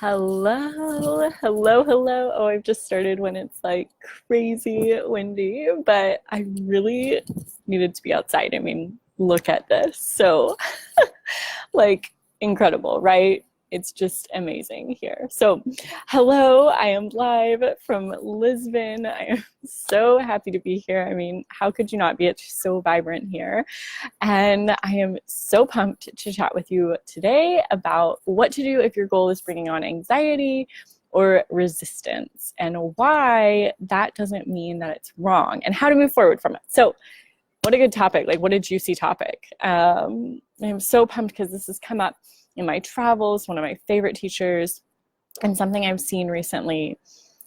Hello, hello, hello. Oh, I've just started when it's like crazy windy, but I really needed to be outside. I mean, look at this. So, like, incredible, right? It's just amazing here. So, hello, I am live from Lisbon. I am so happy to be here. I mean, how could you not be? It's so vibrant here. And I am so pumped to chat with you today about what to do if your goal is bringing on anxiety or resistance and why that doesn't mean that it's wrong and how to move forward from it. So, what a good topic, like what a juicy topic. I'm so pumped because this has come up in my travels, one of my favorite teachers, and something I've seen recently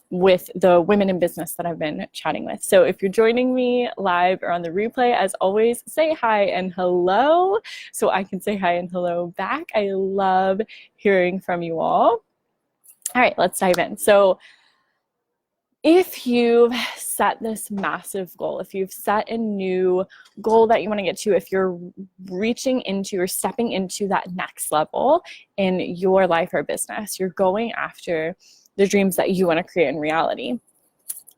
with the women in business that I've been chatting with. So if you're joining me live or on the replay, as always, say hi and hello so I can say hi and hello back. I love hearing from you all. All right, let's dive in. So if you've set this massive goal, if you've set a new goal that you want to get to, if you're reaching into or stepping into that next level in your life or business, you're going after the dreams that you want to create in reality.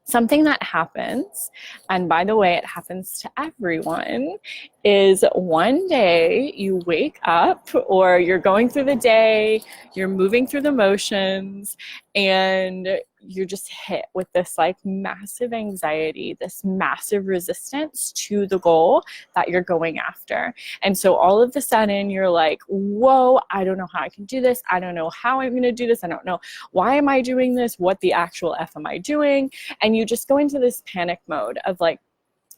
Something that happens, and by the way, it happens to everyone, is one day you wake up or you're going through the day, you're moving through the motions, and you're just hit with this like massive anxiety, this massive resistance to the goal that you're going after. And so all of a sudden you're like, whoa, I don't know how I can do this. I don't know how I'm going to do this. I don't know why am I doing this? What the actual F am I doing? And you just go into this panic mode of like,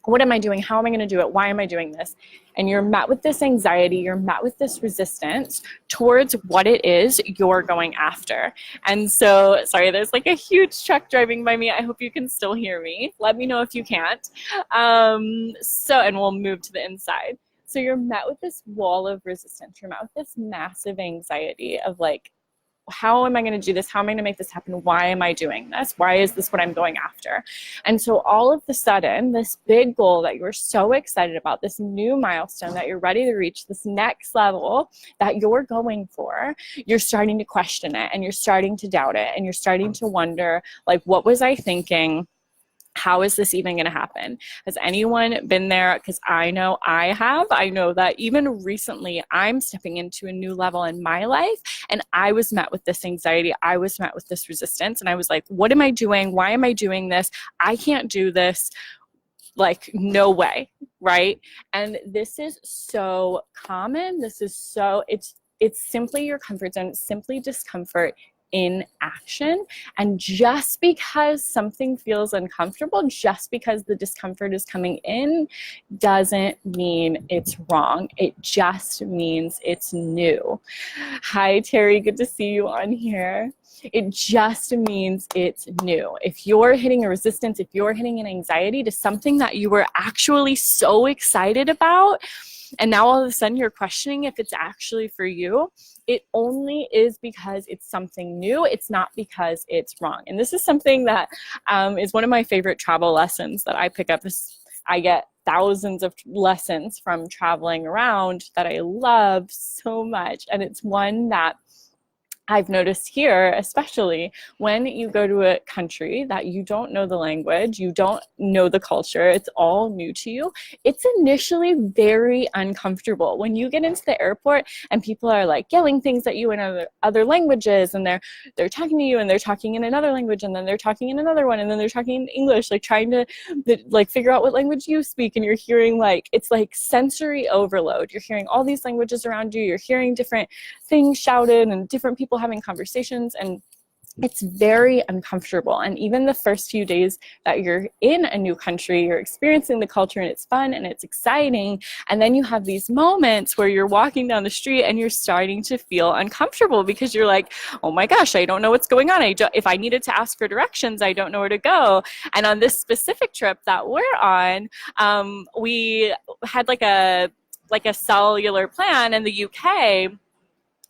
what am I doing? How am I going to do it? Why am I doing this? And you're met with this anxiety, you're met with this resistance towards what it is you're going after. And so, sorry, there's like a huge truck driving by me. I hope you can still hear me. Let me know if you can't. And we'll move to the inside. So you're met with this wall of resistance. You're met with this massive anxiety of like, how am I going to do this? How am I going to make this happen? Why am I doing this? Why is this what I'm going after? And so all of a sudden, this big goal that you're so excited about, this new milestone that you're ready to reach, this next level that you're going for, you're starting to question it and you're starting to doubt it and you're starting to wonder, like, what was I thinking? How is this even going to happen? Has anyone been there? Because I know I have. I know that even recently I'm stepping into a new level in my life and I was met with this anxiety. I was met with this resistance and I was like, what am I doing? Why am I doing this? I can't do this. Like, no way, right? And this is so common. This is so, it's simply your comfort zone. It's simply discomfort in action. And just because something feels uncomfortable, just because the discomfort is coming in, doesn't mean it's wrong. It just means it's new. Hi, Terry. Good to see you on here. It just means it's new. If you're hitting a resistance, if you're hitting an anxiety to something that you were actually so excited about, and now all of a sudden you're questioning if it's actually for you, it only is because it's something new. It's not because it's wrong. And this is something that is one of my favorite travel lessons that I pick up. I get thousands of lessons from traveling around that I love so much. And it's one that I've noticed here, especially when you go to a country that you don't know the language, you don't know the culture, it's all new to you. It's initially very uncomfortable. When you get into the airport and people are like yelling things at you in other languages, and they're talking to you and they're talking in another language, and then they're talking in another one, and then they're talking in English, like trying to like figure out what language you speak, and you're hearing like, it's like sensory overload. You're hearing all these languages around you, you're hearing different things shouted and different people having conversations, and it's very uncomfortable. And even the first few days that you're in a new country, you're experiencing the culture and it's fun and it's exciting. And then you have these moments where you're walking down the street and you're starting to feel uncomfortable because you're like, oh my gosh, I don't know what's going on. If I needed to ask for directions, I don't know where to go. And on this specific trip that we're on, we had like a cellular plan in the UK.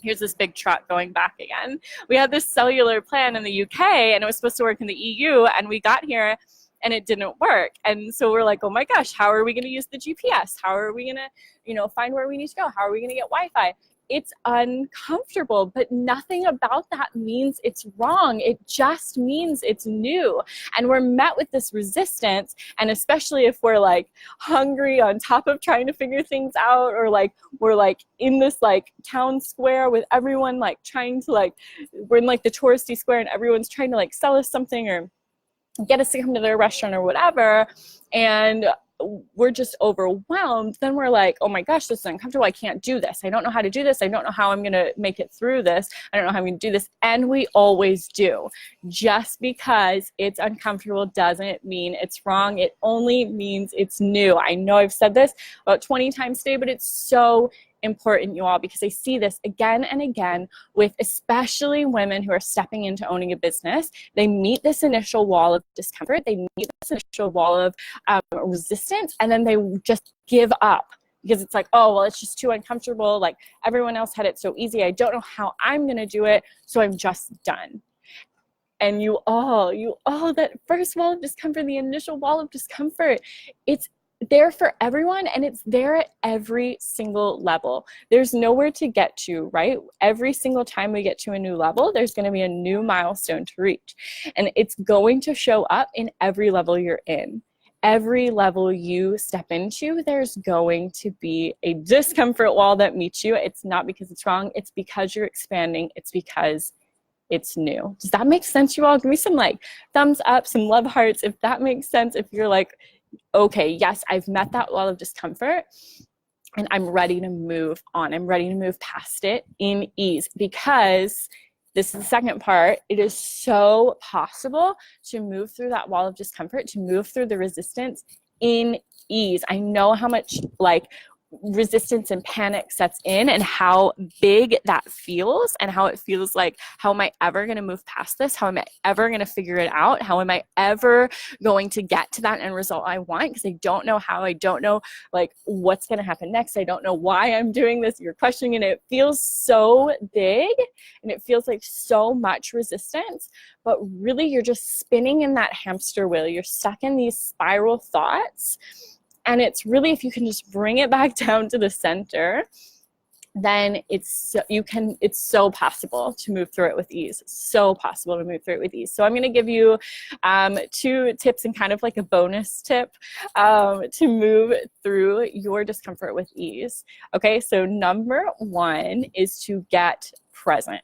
Here's this big truck going back again. We had this cellular plan in the UK and it was supposed to work in the EU, and we got here and it didn't work. And so we're like, oh my gosh, how are we going to use the GPS? How are we going to, find where we need to go? How are we going to get Wi-Fi? it's uncomfortable, but nothing about that means it's wrong. It just means it's new. And we're met with this resistance. And especially if we're like hungry on top of trying to figure things out, or like we're like in this like town square with everyone like trying to like, we're in like the touristy square and everyone's trying to like sell us something or get us to come to their restaurant or whatever, and we're just overwhelmed, then we're like, oh my gosh, this is uncomfortable. I can't do this. I don't know how to do this. I don't know how I'm going to make it through this. I don't know how I'm going to do this. And we always do. Just because it's uncomfortable doesn't mean it's wrong. It only means it's new. I know I've said this about 20 times today, but it's so important, you all, because I see this again and again with especially women who are stepping into owning a business. They meet this initial wall of discomfort. They meet this initial wall of resistance, and then they just give up because it's like, oh, well, it's just too uncomfortable. Like everyone else had it so easy. I don't know how I'm going to do it, so I'm just done. And you all, that first wall of discomfort, the initial wall of discomfort, it's there for everyone, and it's there at every single level. There's nowhere to get to, right? Every single time we get to a new level, there's going to be a new milestone to reach, and it's going to show up in every level you're in. Every level you step into, there's going to be a discomfort wall that meets you. It's not because it's wrong, it's because you're expanding, it's because it's new. Does that make sense, you all? Give me some like thumbs up, some love hearts if that makes sense. If you're like, okay, yes, I've met that wall of discomfort and I'm ready to move on. I'm ready to move past it in ease, because this is the second part. It is so possible to move through that wall of discomfort, to move through the resistance in ease. I know how much like resistance and panic sets in, and how big that feels, and how it feels like, how am I ever going to move past this? How am I ever going to figure it out? How am I ever going to get to that end result I want? Because I don't know how. I don't know like what's going to happen next. I don't know why I'm doing this. You're questioning it. It feels so big, and it feels like so much resistance, but really you're just spinning in that hamster wheel. You're stuck in these spiral thoughts. And it's really, if you can just bring it back down to the center, then it's so possible to move through it with ease. So possible to move through it with ease. So I'm going to give you 2 tips and kind of like a bonus tip to move through your discomfort with ease. Okay, so number 1 is to get present,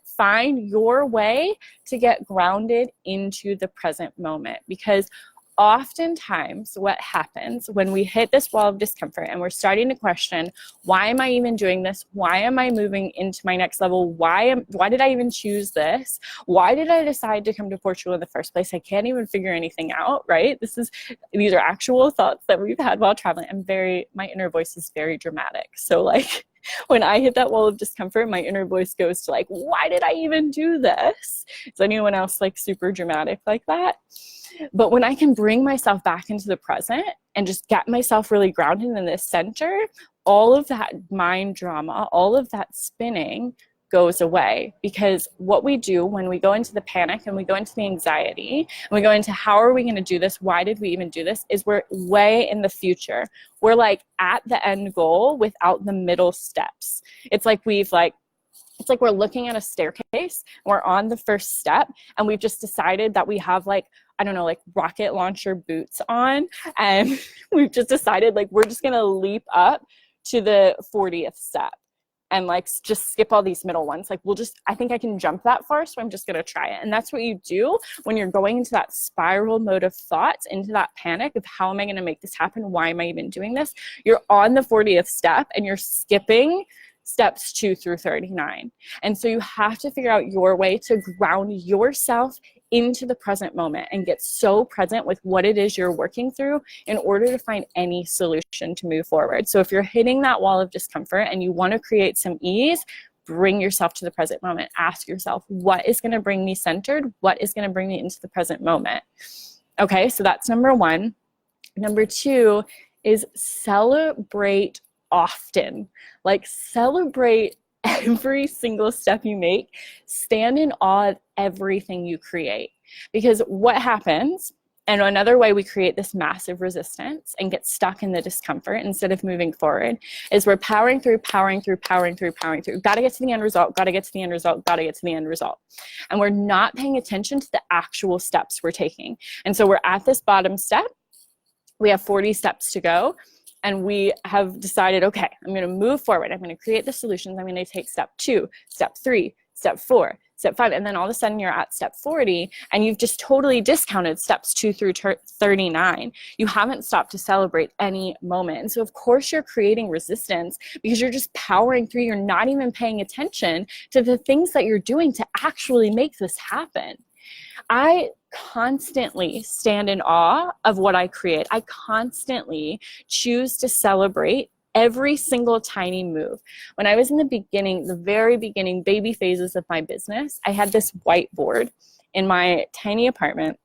find your way to get grounded into the present moment. Because oftentimes what happens when we hit this wall of discomfort and we're starting to question, why am I even doing this? Why am I moving into my next level? Why did I even choose this? Why did I decide to come to Portugal in the first place? I can't even figure anything out, right? These are actual thoughts that we've had while traveling. My inner voice is very dramatic. So like when I hit that wall of discomfort, my inner voice goes to like, why did I even do this? Is anyone else like super dramatic like that? But when I can bring myself back into the present and just get myself really grounded in this center, all of that mind drama, all of that spinning goes away. Because what we do when we go into the panic and we go into the anxiety and we go into how are we going to do this? Why did we even do this? Is we're way in the future. We're like at the end goal without the middle steps. It's like we're looking at a staircase and we're on the first step and we've just decided that we have like, I don't know, like rocket launcher boots on, and we've just decided like we're just going to leap up to the 40th step and like just skip all these middle ones. Like I think I can jump that far, so I'm just going to try it. And that's what you do when you're going into that spiral mode of thoughts, into that panic of how am I going to make this happen? Why am I even doing this? You're on the 40th step and you're skipping steps 2 through 39. And so you have to figure out your way to ground yourself into the present moment and get so present with what it is you're working through in order to find any solution to move forward. So if you're hitting that wall of discomfort and you want to create some ease, bring yourself to the present moment. Ask yourself, what is going to bring me centered? What is going to bring me into the present moment? Okay, so that's number 1. Number 2 is celebrate often. Like celebrate every single step you make. Stand in awe of everything you create. Because what happens And another way we create this massive resistance and get stuck in the discomfort instead of moving forward is we're powering through. Got to get to the end result, got to get to the end result, got to get to the end result. And we're not paying attention to the actual steps we're taking. And so we're at this bottom step. We have 40 steps to go. And we have decided, okay, I'm going to move forward. I'm going to create the solutions. I'm going to take step 2, step 3, step 4, step 5, and then all of a sudden you're at step 40 and you've just totally discounted steps 2 through 39. You haven't stopped to celebrate any moment. And so of course you're creating resistance because you're just powering through. You're not even paying attention to the things that you're doing to actually make this happen. I constantly stand in awe of what I create. I constantly choose to celebrate every single tiny move. When I was in the beginning, the very beginning, baby phases of my business, I had this whiteboard in my tiny apartment.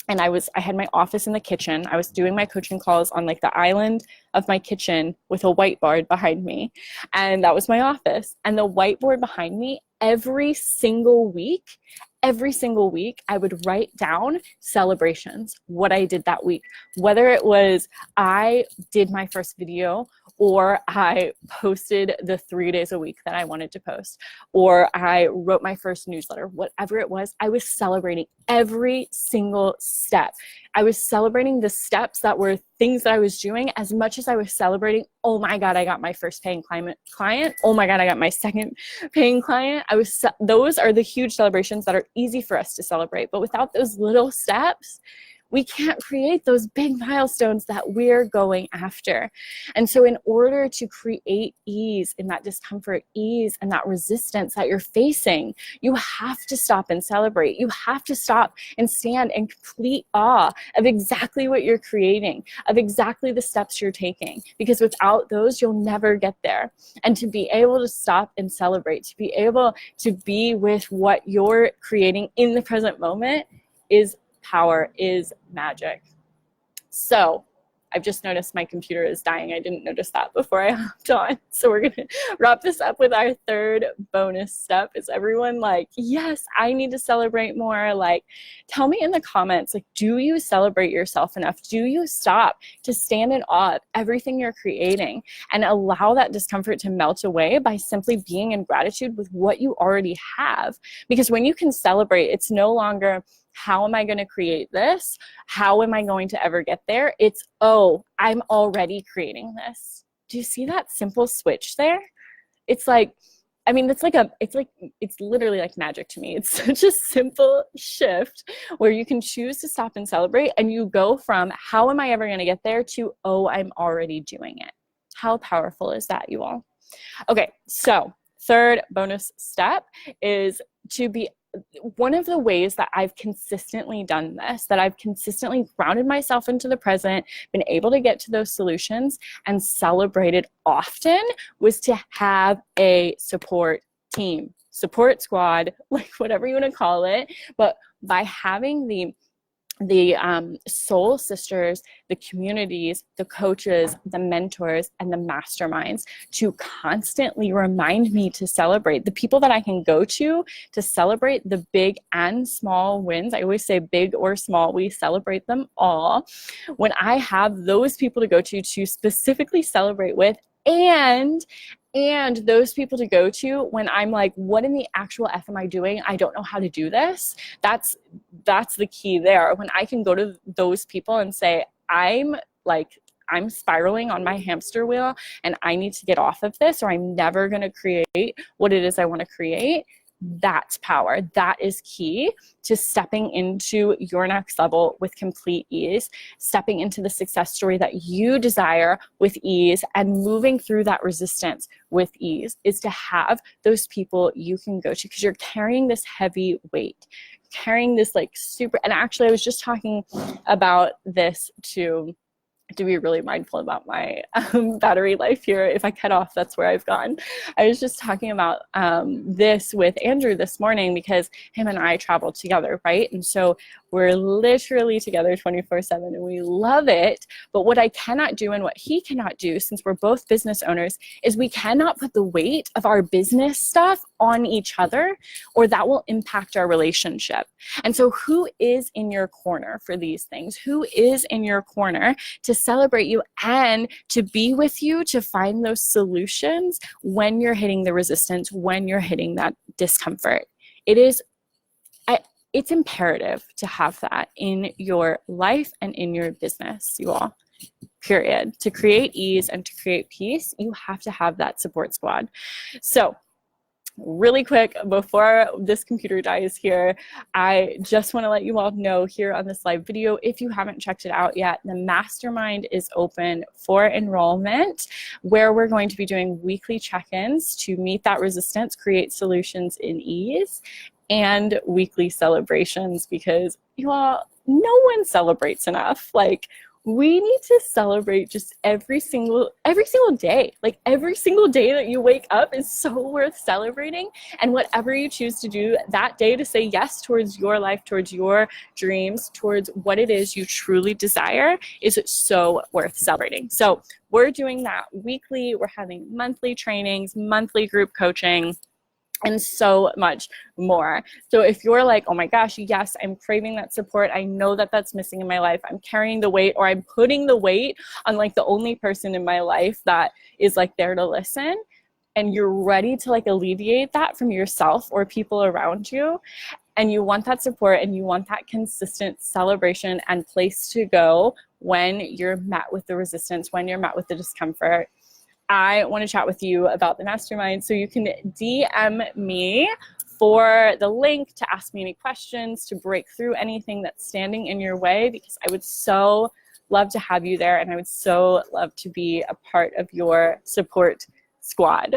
And I had my office in the kitchen. I was doing my coaching calls on like the island of my kitchen with a whiteboard behind me. And that was my office. And the whiteboard behind me, every single week, I would write down celebrations, what I did that week. Whether it was I did my first video, or I posted the 3 days a week that I wanted to post, or I wrote my first newsletter, whatever it was, I was celebrating every single step. I was celebrating the steps that were things that I was doing as much as I was celebrating, oh my God, I got my first paying client. Oh my God, I got my second paying client. Those are the huge celebrations that are easy for us to celebrate. But without those little steps, we can't create those big milestones that we're going after. And so in order to create ease in that discomfort, ease and that resistance that you're facing, you have to stop and celebrate. You have to stop and stand in complete awe of exactly what you're creating, of exactly the steps you're taking. Because without those, you'll never get there. And to be able to stop and celebrate, to be able to be with what you're creating in the present moment is power, is magic. So I've just noticed my computer is dying. I didn't notice that before I hopped on. So we're going to wrap this up with our third bonus step. Is everyone like, yes, I need to celebrate more? Like, tell me in the comments, like, do you celebrate yourself enough? Do you stop to stand in awe of everything you're creating and allow that discomfort to melt away by simply being in gratitude with what you already have? Because when you can celebrate, it's no longer, how am I going to create this? How am I going to ever get there? It's, oh, I'm already creating this. Do you see that simple switch there? It's like, I mean, it's literally like magic to me. It's such a simple shift where you can choose to stop and celebrate, and you go from, how am I ever going to get there, to, oh, I'm already doing it. How powerful is that, you all? Okay, so third bonus step is to be, one of the ways that I've consistently done this, that I've consistently grounded myself into the present, been able to get to those solutions and celebrated often, was to have a support team, support squad, like whatever you want to call it. But by having the soul sisters, the communities, the coaches, the mentors, and the masterminds to constantly remind me to celebrate, the people that I can go to celebrate the big and small wins. I always say big or small, we celebrate them all. When I have those people to go to specifically celebrate with, and those people to go to when I'm like, what in the actual F am I doing? I don't know how to do this. That's the key there. When I can go to those people and say, I'm spiraling on my hamster wheel and I need to get off of this, or I'm never going to create what it is I want to create. That's power. That is key to stepping into your next level with complete ease, stepping into the success story that you desire with ease, and moving through that resistance with ease, is to have those people you can go to, because you're carrying this heavy weight, carrying this like super, and actually I was just talking about this to be really mindful about my battery life here. If I cut off, that's where I've gone. I was just talking about this with Andrew this morning, because him and I travel together, right? And so we're literally together 24/7 and we love it. But what I cannot do and what he cannot do, since we're both business owners, is we cannot put the weight of our business stuff on each other, or that will impact our relationship. And so who is in your corner for these things? Who is in your corner to celebrate you and to be with you to find those solutions when you're hitting the resistance, when you're hitting that discomfort? It's imperative to have that in your life and in your business, you all. Period. To create ease and to create peace, you have to have that support squad. So really quick, before this computer dies here, I just want to let you all know here on this live video, if you haven't checked it out yet, the mastermind is open for enrollment, where we're going to be doing weekly check-ins to meet that resistance, create solutions in ease, and weekly celebrations, because you all, no one celebrates enough. Like, we need to celebrate just every single day. Like, every single day that you wake up is so worth celebrating. And whatever you choose to do that day to say yes towards your life, towards your dreams, towards what it is you truly desire is so worth celebrating. So we're doing that weekly. We're having monthly trainings, monthly group coaching, and so much more. So if you're like, oh my gosh, yes, I'm craving that support. I know that that's missing in my life. I'm carrying the weight, or I'm putting the weight on like the only person in my life that is like there to listen. And you're ready to like alleviate that from yourself or people around you. And you want that support and you want that consistent celebration and place to go when you're met with the resistance, when you're met with the discomfort. I want to chat with you about the mastermind. So you can DM me for the link to ask me any questions, to break through anything that's standing in your way, because I would so love to have you there, and I would so love to be a part of your support squad.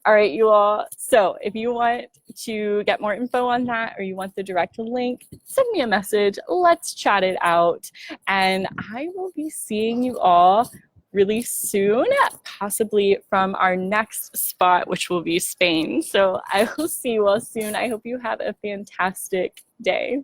All right, you all. So if you want to get more info on that, or you want the direct link, send me a message. Let's chat it out. And I will be seeing you all really soon, possibly from our next spot, which will be Spain. So I will see you all soon. I hope you have a fantastic day.